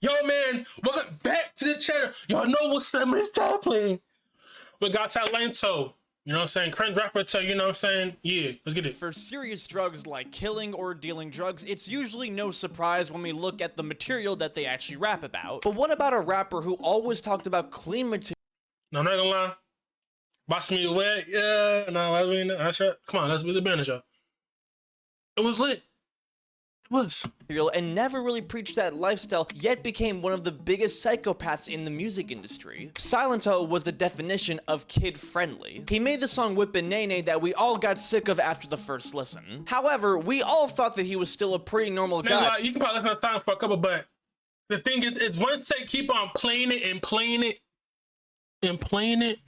Yo, man, welcome back to the channel. Y'all know what's up, Miss playing. We got Silentó. You know what I'm saying? Cringe rapper too, you know what I'm saying? Yeah, let's get it. For serious drugs like killing or dealing drugs, it's usually no surprise when we look at the material that they actually rap about. But what about a rapper who always talked about clean material? No, I'm not gonna lie. Boss me away, yeah. No, I mean, come on, let's be the band show. It was lit. It was. And never really preached that lifestyle, yet became one of the biggest psychopaths in the music industry. Silentó was the definition of kid-friendly. He made the song Whippin' Nene that we all got sick of after the first listen. However, we all thought that he was still a pretty normal guy. Like, you can probably listen to the song for a couple, but the thing is once they keep on playing it and playing it and playing it,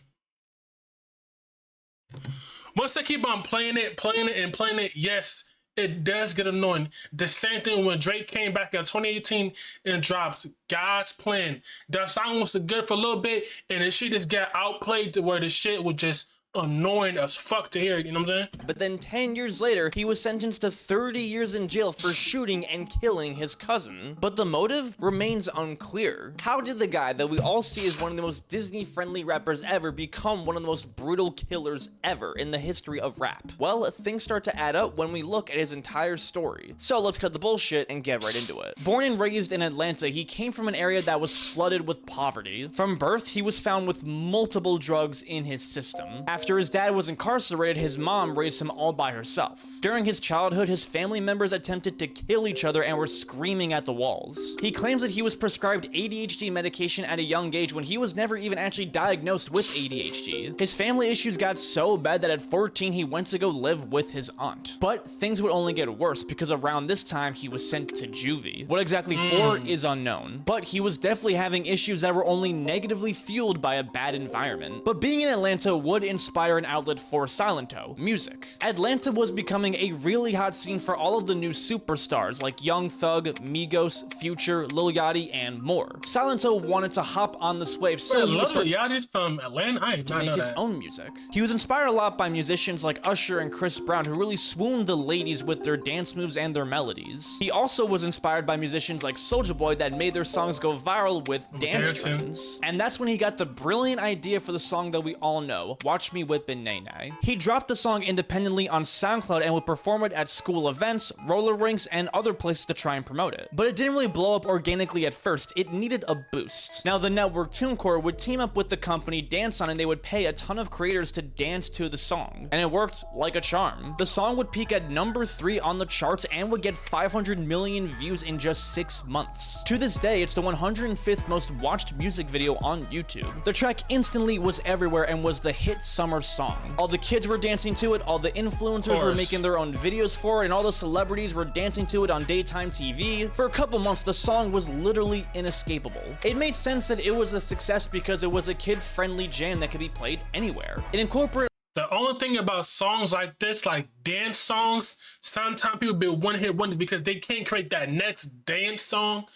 once they keep on playing it and playing it, yes, it does get annoying. The same thing when Drake came back in 2018 and drops God's Plan. That song was good for a little bit, and the shit just got outplayed to where the shit was just annoying as fuck to hear, you know what I'm saying? But then 10 years later, he was sentenced to 30 years in jail for shooting and killing his cousin. But the motive remains unclear. How did the guy that we all see as one of the most Disney-friendly rappers ever become one of the most brutal killers ever in the history of rap? Well, things start to add up when we look at his entire story. So let's cut the bullshit and get right into it. Born and raised in Atlanta, he came from an area that was flooded with poverty. From birth, he was found with multiple drugs in his system. After his dad was incarcerated, his mom raised him all by herself. During his childhood, his family members attempted to kill each other and were screaming at the walls. He claims that he was prescribed ADHD medication at a young age when he was never even actually diagnosed with ADHD. His family issues got so bad that at 14 he went to go live with his aunt. But things would only get worse because around this time he was sent to juvie. What exactly for is unknown, but he was definitely having issues that were only negatively fueled by a bad environment. But being in Atlanta would inspire an outlet for Silentó, music. Atlanta was becoming a really hot scene for all of the new superstars like Young Thug, Migos, Future, Lil Yachty, and more. Silentó wanted to hop on this wave, so Lil Yachty's from Atlanta? I did not know make his that. own music. He was inspired a lot by musicians like Usher and Chris Brown, who really swooned the ladies with their dance moves and their melodies. He also was inspired by musicians like Soulja Boy that made their songs go viral with dance trends. And that's when he got the brilliant idea for the song that we all know, Watch Me Whippin' Nene. He dropped the song independently on SoundCloud and would perform it at school events, roller rinks, and other places to try and promote it. But it didn't really blow up organically at first, it needed a boost. Now the network TuneCore would team up with the company Dance On and they would pay a ton of creators to dance to the song. And it worked like a charm. The song would peak at number 3 on the charts and would get 500 million views in just 6 months. To this day, it's the 105th most watched music video on YouTube. The track instantly was everywhere and was the hit summer song. All the kids were dancing to it, all the influencers were making their own videos for it, and all the celebrities were dancing to it on daytime TV. For a couple months, the song was literally inescapable. It made sense that it was a success because it was a kid-friendly jam that could be played anywhere. It incorporated. The only thing about songs like this, like dance songs, sometimes people be one-hit wonders because they can't create that next dance song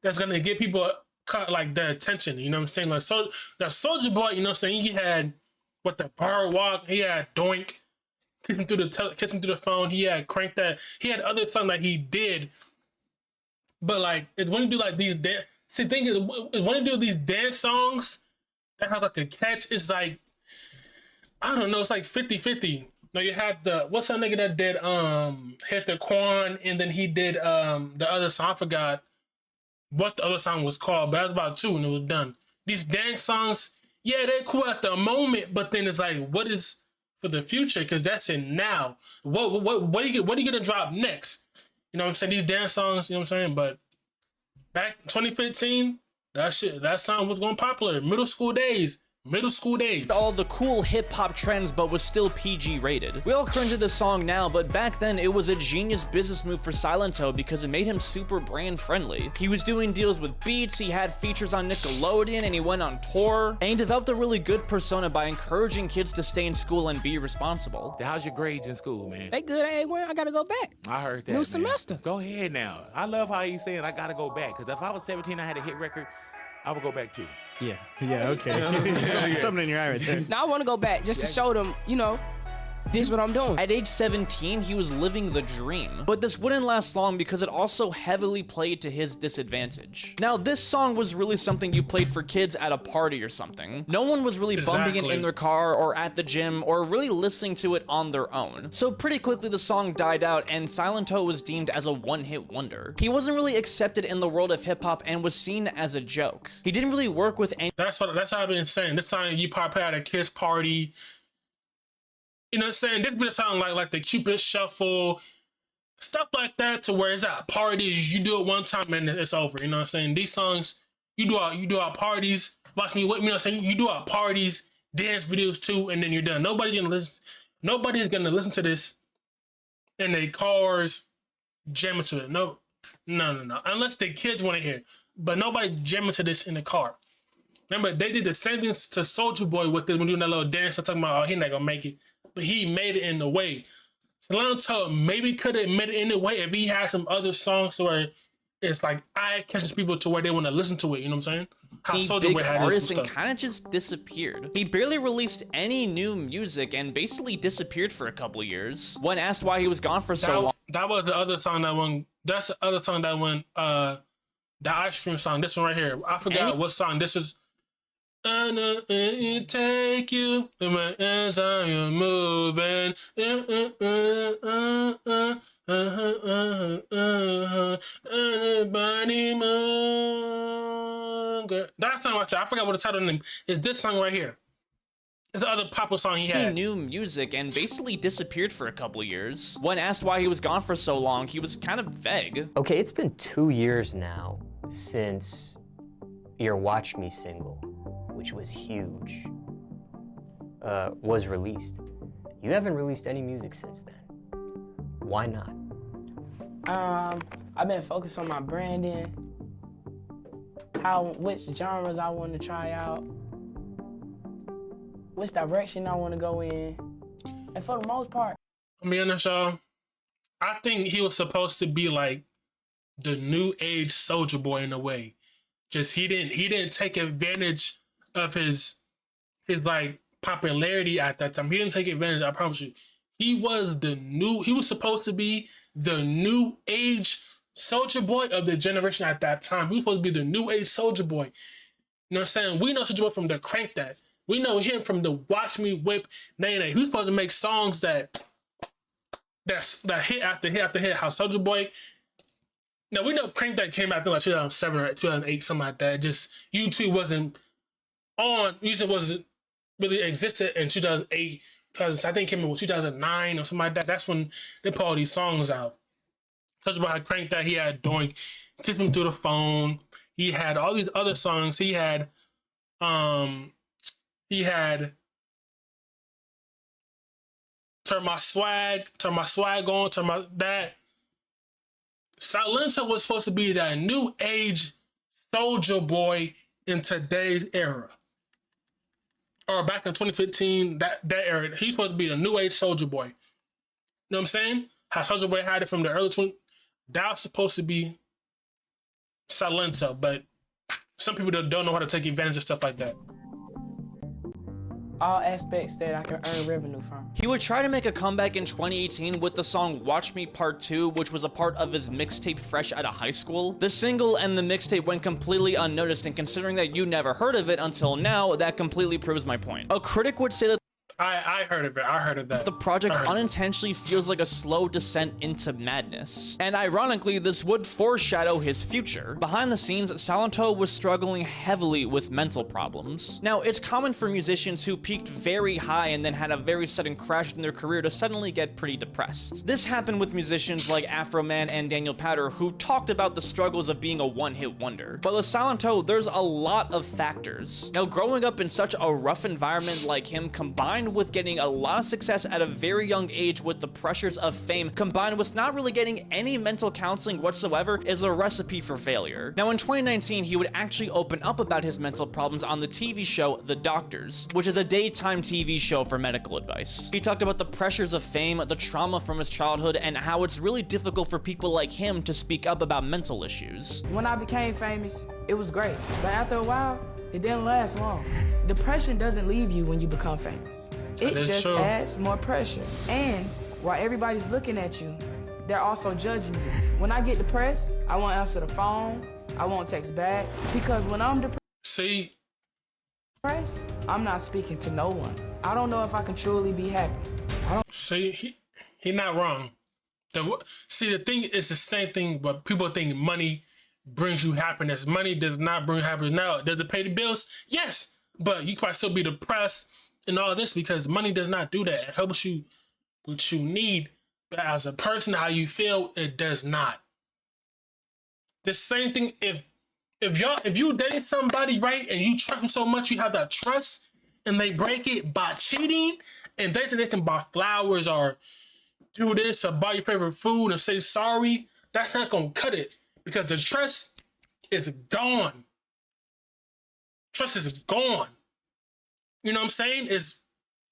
that's gonna get people cut like their attention. You know what I'm saying? Like that Soulja Boy, you know what I'm saying? He had the bar walk, he had Doink, kiss him through the phone. He had Crank That. He had other songs that he did, but like it's when you do like these dance. See, the thing is when you do these dance songs that has like a catch, it's like I don't know, it's like 50-50. Now you had what's that nigga that did Hit the Quan, and then he did the other song. I forgot what the other song was called, but that was about 2 and it was done. These dance songs, yeah, they're cool at the moment, but then it's like, what is for the future? Because that's it now. What are you gonna drop next? You know what I'm saying? These dance songs, you know what I'm saying? But back 2015, that song was going popular. Middle school days. All the cool hip-hop trends, but was still PG rated. We all cringe at this song now, but back then it was a genius business move for Silentó because it made him super brand friendly. He was doing deals with Beats, he had features on Nickelodeon, and he went on tour, and he developed a really good persona by encouraging kids to stay in school and be responsible. How's your grades in school, man? They good, I gotta go back. I heard that, New man. semester. Go ahead now. I love how he's saying I gotta go back, because if I was 17 I had a hit record, I would go back too. Yeah, okay. Something in your eye right there. Now I want to go back just to show them, this is what I'm doing. At age 17, he was living the dream. But this wouldn't last long because it also heavily played to his disadvantage. Now, this song was really something you played for kids at a party or something. No one was really bumping it in their car or at the gym or really listening to it on their own. So pretty quickly the song died out and Silentó was deemed as a one-hit wonder. He wasn't really accepted in the world of hip-hop and was seen as a joke. He didn't really work with any— That's what I've been saying. This song you probably at a kid's party. You know what I'm saying? This be the song like the Cupid Shuffle, stuff like that, to where it's at parties, you do it one time and it's over. You know what I'm saying? These songs you do at parties. Watch me with me. You know what I'm saying? You do at parties, dance videos too, and then you're done. Nobody's gonna listen to this in their cars, jamming to it. No. Unless the kids want to hear it. But nobody jamming to this in the car. Remember, they did the same thing to Soulja Boy with this when doing that little dance. I'm talking about, oh, he's not gonna make it. But he made it in the way. Silentó maybe could have made it in the way if he had some other songs where it's like eye catches people to where they want to listen to it. You know what I'm saying? How Soulja Boy had this and kind of just disappeared. He barely released any new music and basically disappeared for a couple years. When asked why he was gone for so long, that was the other song that won. That's the other song that won. The ice cream song. This one right here. I forgot what song this was. I know it take you in my hands, I am moving. Anybody move? That song right there. I forgot what the title name is. This song right here. It's the other popular song he had. New music and basically disappeared for a couple years. When asked why he was gone for so long, he was kind of vague. Okay, it's been 2 years now since your Watch Me single, which was huge, was released. You haven't released any music since then. Why not? I've been focused on my branding, which genres I want to try out, which direction I want to go in, and for the most part. I mean, y'all, I think he was supposed to be like the new age Soulja Boy in a way. Just he didn't take advantage of his like popularity at that time. He didn't take advantage, I promise you. He was supposed to be the new age Soulja Boy of the generation at that time. He was supposed to be the new age Soulja Boy. You know what I'm saying? We know Soulja Boy from the Crank That. We know him from the Watch Me Whip. Nay. He was supposed to make songs that hit after hit after hit. How Soulja Boy. Now we know Crank That came out in like 2007 or 2008, something like that. Just YouTube wasn't on. Music wasn't really existed in 2008. I think it came in 2009 or something like that. That's when they put all these songs out. Soulja Boy had Crank That. He had Doink, Kiss Me Through the Phone. He had all these other songs. He had Turn My Swag On, Turn My That. Silentó was supposed to be that new age Soulja Boy in today's era. Or back in 2015, that era. He's supposed to be the new age Soulja Boy. You know what I'm saying? How Soulja Boy had it from the early 20s. That was supposed to be Silentó, but some people don't know how to take advantage of stuff like that. All aspects that I can earn revenue from. He would try to make a comeback in 2018 with the song Watch Me Part 2, which was a part of his mixtape Fresh Outta High School. The single and the mixtape went completely unnoticed, and considering that you never heard of it until now, that completely proves my point. A critic would say that I heard of it. I heard of that. The project unintentionally feels like a slow descent into madness. And ironically, this would foreshadow his future. Behind the scenes, Silentó was struggling heavily with mental problems. Now, it's common for musicians who peaked very high and then had a very sudden crash in their career to suddenly get pretty depressed. This happened with musicians like Afro Man and Daniel Powter, who talked about the struggles of being a one-hit wonder. But with Silentó, there's a lot of factors. Now, growing up in such a rough environment like him, combined with getting a lot of success at a very young age with the pressures of fame, combined with not really getting any mental counseling whatsoever, is a recipe for failure. Now, in 2019, he would actually open up about his mental problems on the TV show The Doctors, which is a daytime TV show for medical advice. He talked about the pressures of fame, the trauma from his childhood, and how it's really difficult for people like him to speak up about mental issues. When I became famous, it was great, but after a while, it didn't last long. Depression doesn't leave you when you become famous. It is just true. adds more pressure. And while everybody's looking at you, they're also judging you. When I get depressed, I won't answer the phone. I won't text back. Because when I'm See, depressed, I'm not speaking to no one. I don't know if I can truly be happy. see, he not wrong. The thing is the same thing, but people think money brings you happiness. Money does not bring happiness. Now, does it pay the bills? Yes, but you can still be depressed and all this because money does not do that. It helps you what you need, but as a person, how you feel, it does not. The same thing if you date somebody, right, and you trust them so much, you have that trust, and they break it by cheating, and they think they can buy flowers or do this or buy your favorite food and say sorry, that's not gonna cut it because the trust is gone. Trust is gone. You know what I'm saying?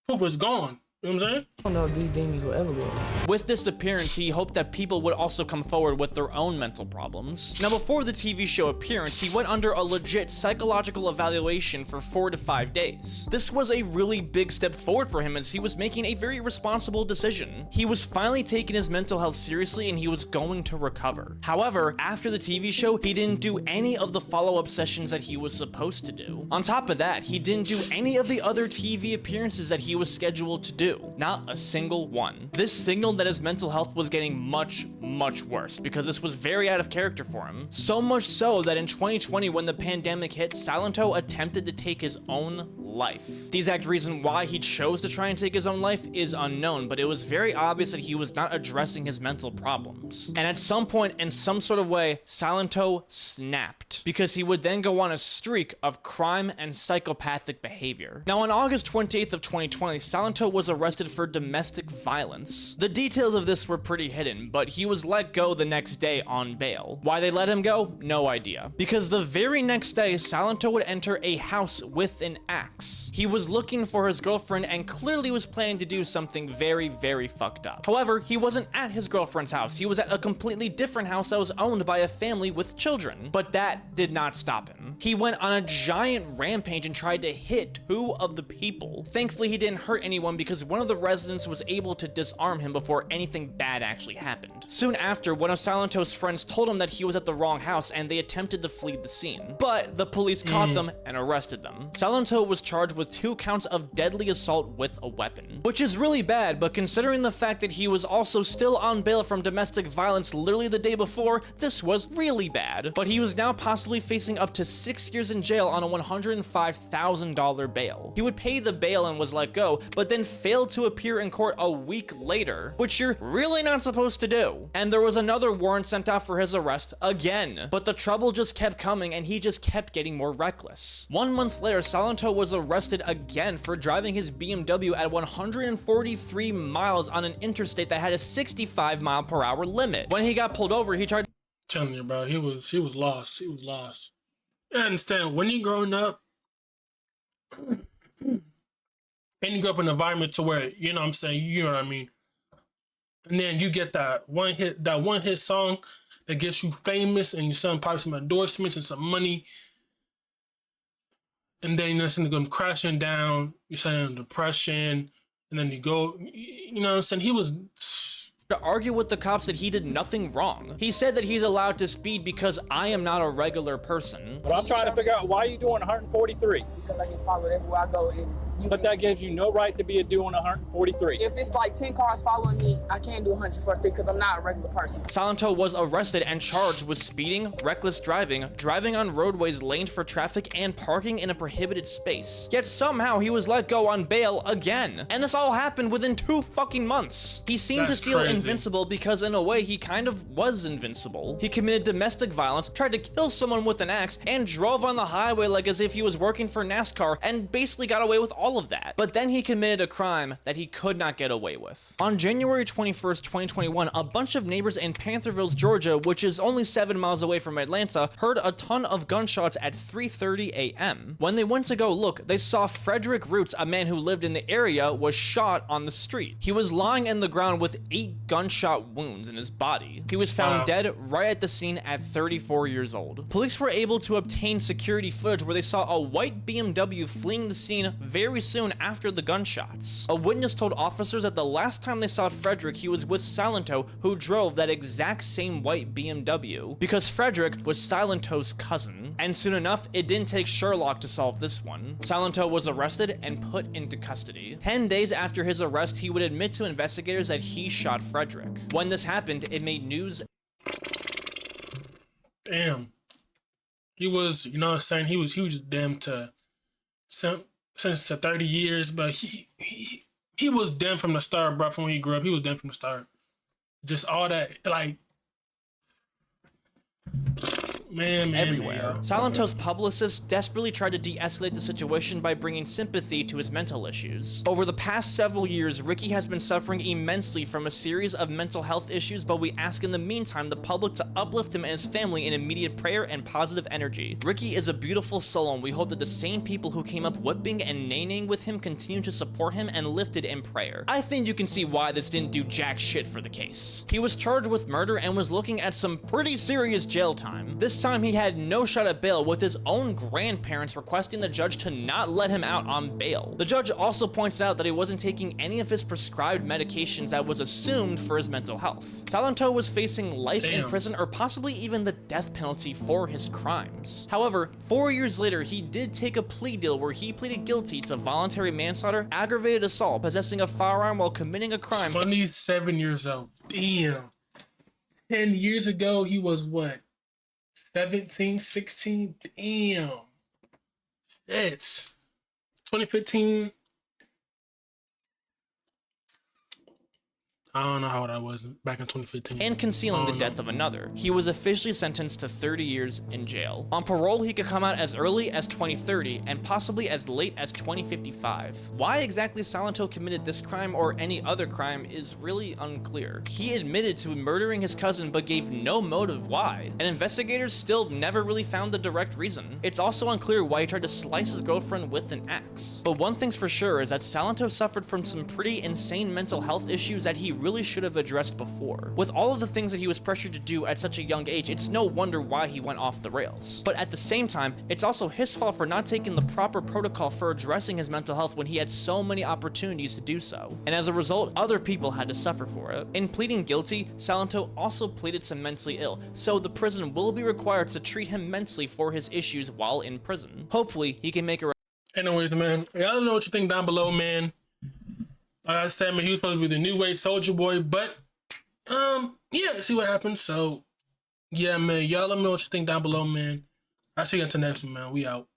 Proof is gone. You know what I'm saying? I don't know if these demons will ever go. With this appearance, he hoped that people would also come forward with their own mental problems. Now, before the TV show appearance, he went under a legit psychological evaluation for 4 to 5 days. This was a really big step forward for him as he was making a very responsible decision. He was finally taking his mental health seriously and he was going to recover. However, after the TV show, he didn't do any of the follow-up sessions that he was supposed to do. On top of that, he didn't do any of the other TV appearances that he was scheduled to do. Not a single one. This signaled that his mental health was getting much, much worse because this was very out of character for him. So much so that in 2020, when the pandemic hit, Silentó attempted to take his own life. The exact reason why he chose to try and take his own life is unknown, but it was very obvious that he was not addressing his mental problems. And at some point, in some sort of way, Silentó snapped because he would then go on a streak of crime and psychopathic behavior. Now, on August 28th of 2020, Silentó was arrested for domestic violence. The details of this were pretty hidden, but he was let go the next day on bail. Why they let him go? No idea. Because the very next day, Silentó would enter a house with an axe. He was looking for his girlfriend and clearly was planning to do something very, very fucked up. However, he wasn't at his girlfriend's house. He was at a completely different house that was owned by a family with children. But that did not stop him. He went on a giant rampage and tried to hit 2 of the people. Thankfully, he didn't hurt anyone because one of the residents was able to disarm him before anything bad actually happened. Soon after, one of Silentó's friends told him that he was at the wrong house and they attempted to flee the scene. But the police caught them and arrested them. Silentó was charged with 2 counts of deadly assault with a weapon, which is really bad, but considering the fact that he was also still on bail from domestic violence literally the day before, this was really bad. But he was now possibly facing up to 6 years in jail on a $105,000 bail. He would pay the bail and was let go, but then failed to appear in court a week later, which you're really not supposed to do. And there was another warrant sent out for his arrest again, but the trouble just kept coming and he just kept getting more reckless. 1 month later, Silentó was arrested again for driving his BMW at 143 miles on an interstate that had a 65-mile-per-hour limit. When he got pulled over, he tried Telling you, bro, he was lost. He was lost. I understand when you're growing up and you grow up in an environment to where, you know what I'm saying, you know what I mean, and then you get that one hit song that gets you famous and you sell probably some endorsements and some money, and then you're going crashing down, you're saying depression, and then you go, you know what I'm saying, he was to argue with the cops that he did nothing wrong. He said that he's allowed to speed because I am not a regular person. But I'm trying to figure out why you doing 143. Because I get followed everywhere I go. But that gives you no right to be doing 143. If it's like 10 cars following me, I can't do 143 because I'm not a regular person. Silentó was arrested and charged with speeding, reckless driving, driving on roadways laned for traffic, and parking in a prohibited space. Yet somehow he was let go on bail again. And this all happened within 2 fucking months. He seemed to feel invincible because in a way he kind of was invincible. He committed domestic violence, tried to kill someone with an axe, and drove on the highway like as if he was working for NASCAR and basically got away with all of that. But then he committed a crime that he could not get away with. On January 21st, 2021, a bunch of neighbors in Pantherville, Georgia, which is only 7 miles away from Atlanta, heard a ton of gunshots at 3:30 a.m. When they went to go look, they saw Frederick Roots, a man who lived in the area, was shot on the street. He was lying in the ground with 8 gunshot wounds in his body. He was found dead right at the scene at 34 years old. Police were able to obtain security footage where they saw a white BMW fleeing the scene very very soon after the gunshots. A witness told officers that the last time they saw Frederick, he was with Silentó, who drove that exact same white BMW, because Frederick was Silentó's cousin. And soon enough, it didn't take Sherlock to solve this one. Silentó was arrested and put into custody. 10 days after his arrest, he would admit to investigators that he shot Frederick. When this happened, it made news. Damn. He was, you know what I'm saying? He was damned to since 30 years, but he was damned from the start, bro. From when he grew up, he was damned from the start. Just all that, like, man, everywhere. Man, Silentó's publicists desperately tried to de-escalate the situation by bringing sympathy to his mental issues. Over the past several years, Ricky has been suffering immensely from a series of mental health issues, but we ask in the meantime the public to uplift him and his family in immediate prayer and positive energy. Ricky is a beautiful soul, and we hope that the same people who came up whipping and naying with him continue to support him and lift it in prayer. I think you can see why this didn't do jack shit for the case. He was charged with murder and was looking at some pretty serious jail time. This time he had no shot at bail, with his own grandparents requesting the judge to not let him out on bail. The judge also pointed out that he wasn't taking any of his prescribed medications that was assumed for his mental health. Silentó was facing life in prison or possibly even the death penalty for his crimes. However, 4 years later, he did take a plea deal where he pleaded guilty to voluntary manslaughter, aggravated assault, possessing a firearm while committing a crime. 27 years old. Damn. 10 years ago, he was what? 17, 16? Damn. It's 2015. I don't know how old I was back in 2015. And concealing the death of another. He was officially sentenced to 30 years in jail. On parole, he could come out as early as 2030 and possibly as late as 2055. Why exactly Silentó committed this crime or any other crime is really unclear. He admitted to murdering his cousin but gave no motive why, and investigators still never really found the direct reason. It's also unclear why he tried to slice his girlfriend with an axe. But one thing's for sure is that Silentó suffered from some pretty insane mental health issues that he really should have addressed before. With all of the things that he was pressured to do at such a young age, it's no wonder why he went off the rails. But at the same time, it's also his fault for not taking the proper protocol for addressing his mental health when he had so many opportunities to do so. And as a result, other people had to suffer for it. In pleading guilty, Silentó also pleaded to mentally ill, so the prison will be required to treat him mentally for his issues while in prison. Hopefully, he can make a. Anyways, man, y'all know what you think down below, man. Like I said, man, he was supposed to be the new wave soldier boy, but yeah, see what happens. So yeah, man, y'all let me know what you think down below, man. I'll see you until next one, man. We out.